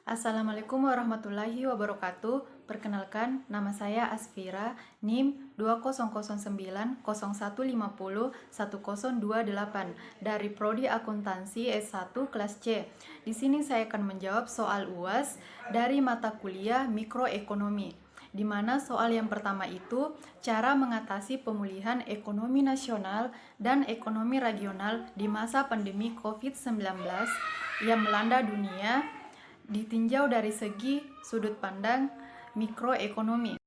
Assalamualaikum warahmatullahi wabarakatuh. Perkenalkan, nama saya Asfira, NIM 200901501028 dari Prodi Akuntansi S1 kelas C. Di sini saya akan menjawab soal UAS dari mata kuliah Mikroekonomi, di mana soal yang pertama itu cara mengatasi pemulihan ekonomi nasional dan ekonomi regional di masa pandemi COVID-19 yang melanda dunia ditinjau dari segi sudut pandang mikroekonomi.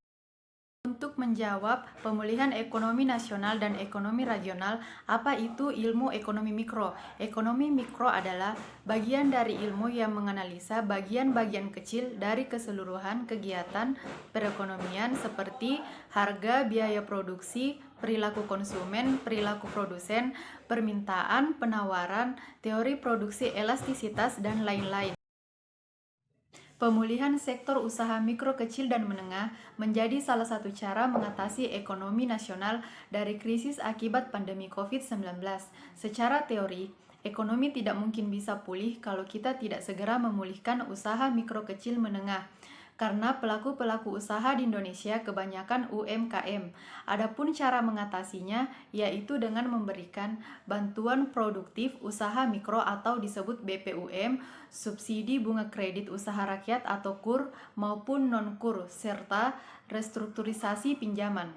Untuk menjawab pemulihan ekonomi nasional dan ekonomi regional, apa itu ilmu ekonomi mikro? Ekonomi mikro adalah bagian dari ilmu yang menganalisa bagian-bagian kecil dari keseluruhan kegiatan perekonomian seperti harga, biaya produksi, perilaku konsumen, perilaku produsen, permintaan, penawaran, teori produksi elastisitas, dan lain-lain. Pemulihan sektor usaha mikro, kecil, dan menengah menjadi salah satu cara mengatasi ekonomi nasional dari krisis akibat pandemi COVID-19. Secara teori, ekonomi tidak mungkin bisa pulih kalau kita tidak segera memulihkan usaha mikro, kecil, menengah. Karena pelaku-pelaku usaha di Indonesia kebanyakan UMKM. Adapun cara mengatasinya yaitu dengan memberikan bantuan produktif usaha mikro atau disebut BPUM, subsidi bunga kredit usaha rakyat atau KUR maupun non-KUR, serta restrukturisasi pinjaman.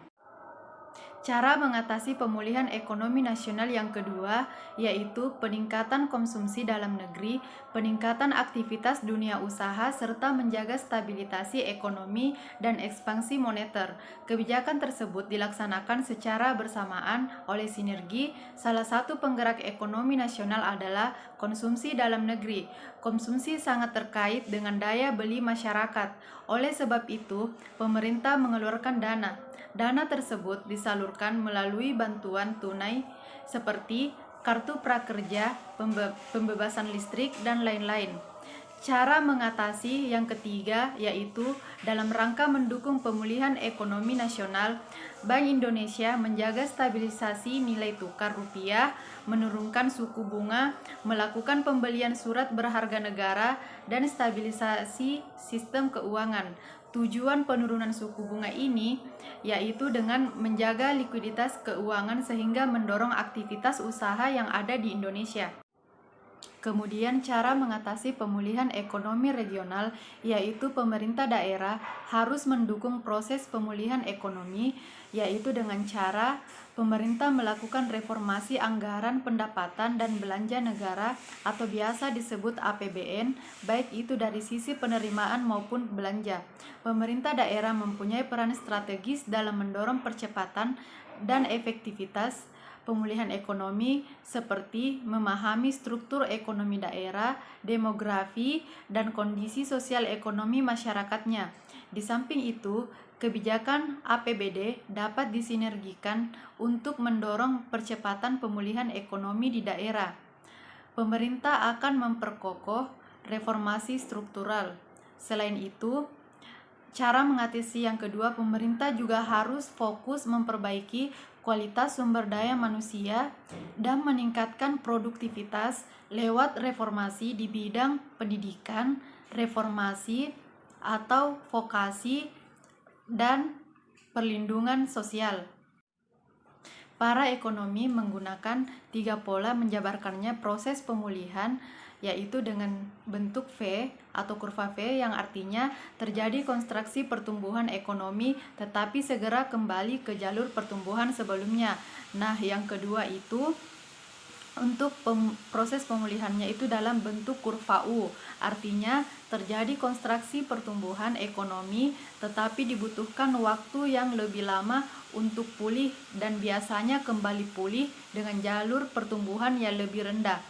Cara mengatasi pemulihan ekonomi nasional yang kedua yaitu peningkatan konsumsi dalam negeri, peningkatan aktivitas dunia usaha, serta menjaga stabilisasi ekonomi dan ekspansi moneter. Kebijakan tersebut dilaksanakan secara bersamaan oleh sinergi. Salah satu penggerak ekonomi nasional adalah konsumsi dalam negeri. Konsumsi sangat terkait dengan daya beli masyarakat. Oleh sebab itu, pemerintah mengeluarkan dana. Dana tersebut disalurkan melalui bantuan tunai seperti kartu prakerja, pembebasan listrik, dan lain-lain. Cara mengatasi yang ketiga yaitu dalam rangka mendukung pemulihan ekonomi nasional, Bank Indonesia menjaga stabilisasi nilai tukar rupiah, menurunkan suku bunga, melakukan pembelian surat berharga negara, dan stabilisasi sistem keuangan. Tujuan penurunan suku bunga ini yaitu dengan menjaga likuiditas keuangan sehingga mendorong aktivitas usaha yang ada di Indonesia. Kemudian cara mengatasi pemulihan ekonomi regional yaitu pemerintah daerah harus mendukung proses pemulihan ekonomi yaitu dengan cara pemerintah melakukan reformasi anggaran pendapatan dan belanja negara atau biasa disebut APBN, baik itu dari sisi penerimaan maupun belanja. Pemerintah daerah mempunyai peran strategis dalam mendorong percepatan dan efektivitas pemulihan ekonomi seperti memahami struktur ekonomi daerah, demografi, dan kondisi sosial ekonomi masyarakatnya. Di samping itu, kebijakan APBD dapat disinergikan untuk mendorong percepatan pemulihan ekonomi di daerah. Pemerintah akan memperkokoh reformasi struktural. Selain itu, cara mengatasi yang kedua, pemerintah juga harus fokus memperbaiki kualitas sumber daya manusia dan meningkatkan produktivitas lewat reformasi di bidang pendidikan, reformasi atau vokasi, dan perlindungan sosial. Para ekonomi menggunakan 3 pola menjabarkannya proses pemulihan, yaitu dengan bentuk V atau kurva V yang artinya terjadi kontraksi pertumbuhan ekonomi tetapi segera kembali ke jalur pertumbuhan sebelumnya. Nah, yang kedua itu untuk proses pemulihannya itu dalam bentuk kurva U, artinya terjadi kontraksi pertumbuhan ekonomi tetapi dibutuhkan waktu yang lebih lama untuk pulih dan biasanya kembali pulih dengan jalur pertumbuhan yang lebih rendah.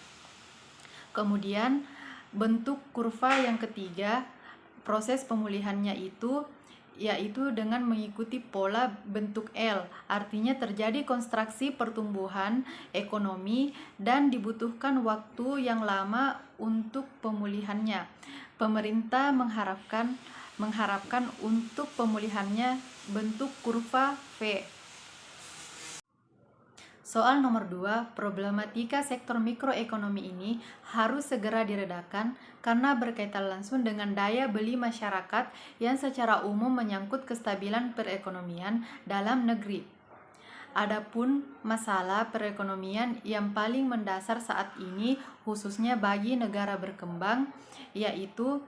Kemudian bentuk kurva yang ketiga, proses pemulihannya itu yaitu dengan mengikuti pola bentuk L, artinya terjadi kontraksi pertumbuhan ekonomi dan dibutuhkan waktu yang lama untuk pemulihannya. Pemerintah mengharapkan untuk pemulihannya bentuk kurva V. Soal nomor 2, problematika sektor mikroekonomi ini harus segera diredakan karena berkaitan langsung dengan daya beli masyarakat yang secara umum menyangkut kestabilan perekonomian dalam negeri. Adapun masalah perekonomian yang paling mendasar saat ini khususnya bagi negara berkembang, yaitu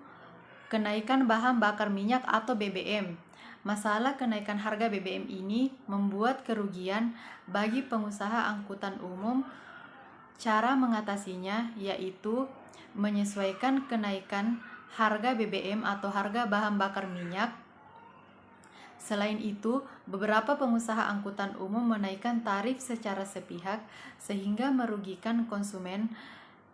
kenaikan bahan bakar minyak atau BBM. Masalah kenaikan harga BBM ini membuat kerugian bagi pengusaha angkutan umum. Cara mengatasinya yaitu menyesuaikan kenaikan harga BBM atau harga bahan bakar minyak. Selain itu, beberapa pengusaha angkutan umum menaikkan tarif secara sepihak sehingga merugikan konsumen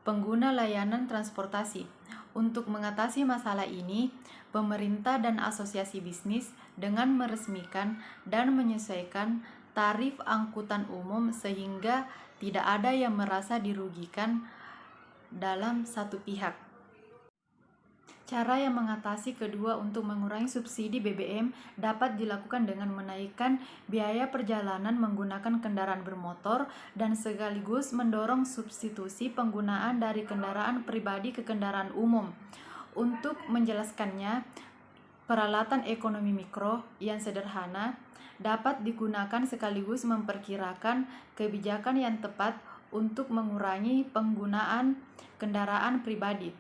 pengguna layanan transportasi. Untuk mengatasi masalah ini, pemerintah dan asosiasi bisnis dengan meresmikan dan menyesuaikan tarif angkutan umum sehingga tidak ada yang merasa dirugikan dalam satu pihak. Cara yang mengatasi kedua untuk mengurangi subsidi BBM dapat dilakukan dengan menaikkan biaya perjalanan menggunakan kendaraan bermotor dan sekaligus mendorong substitusi penggunaan dari kendaraan pribadi ke kendaraan umum. Untuk menjelaskannya, peralatan ekonomi mikro yang sederhana dapat digunakan sekaligus memperkirakan kebijakan yang tepat untuk mengurangi penggunaan kendaraan pribadi.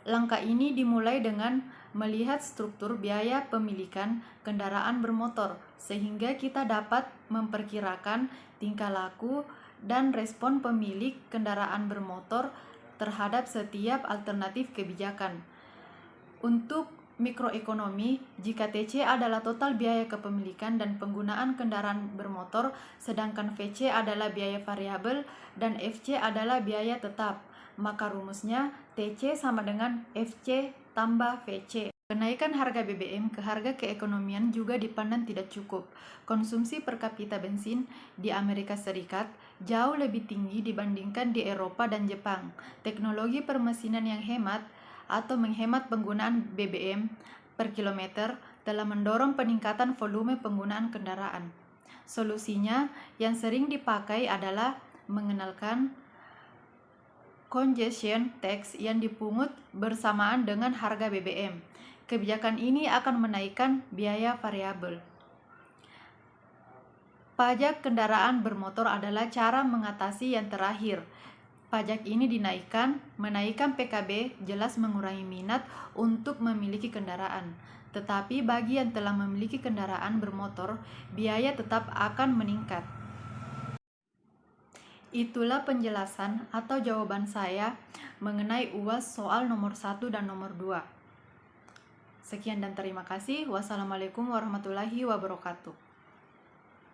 Langkah ini dimulai dengan melihat struktur biaya pemilikan kendaraan bermotor, sehingga kita dapat memperkirakan tingkah laku dan respon pemilik kendaraan bermotor terhadap setiap alternatif kebijakan. Untuk mikroekonomi, jika TC adalah total biaya kepemilikan dan penggunaan kendaraan bermotor, sedangkan VC adalah biaya variabel dan FC adalah biaya tetap, maka rumusnya TC sama dengan FC tambah VC. Kenaikan harga BBM ke harga keekonomian juga dipandang tidak cukup. Konsumsi per kapita bensin di Amerika Serikat jauh lebih tinggi dibandingkan di Eropa dan Jepang. Teknologi permesinan yang hemat atau menghemat penggunaan BBM per kilometer telah mendorong peningkatan volume penggunaan kendaraan. Solusinya yang sering dipakai adalah mengenalkan congestion tax yang dipungut bersamaan dengan harga BBM. Kebijakan ini akan menaikkan biaya variabel. Pajak kendaraan bermotor adalah cara mengatasi yang terakhir. Pajak ini menaikkan PKB, jelas mengurangi minat untuk memiliki kendaraan. Tetapi bagi yang telah memiliki kendaraan bermotor, biaya tetap akan meningkat. Itulah penjelasan atau jawaban saya mengenai UAS soal nomor 1 dan nomor 2. Sekian dan terima kasih. Wassalamualaikum warahmatullahi wabarakatuh.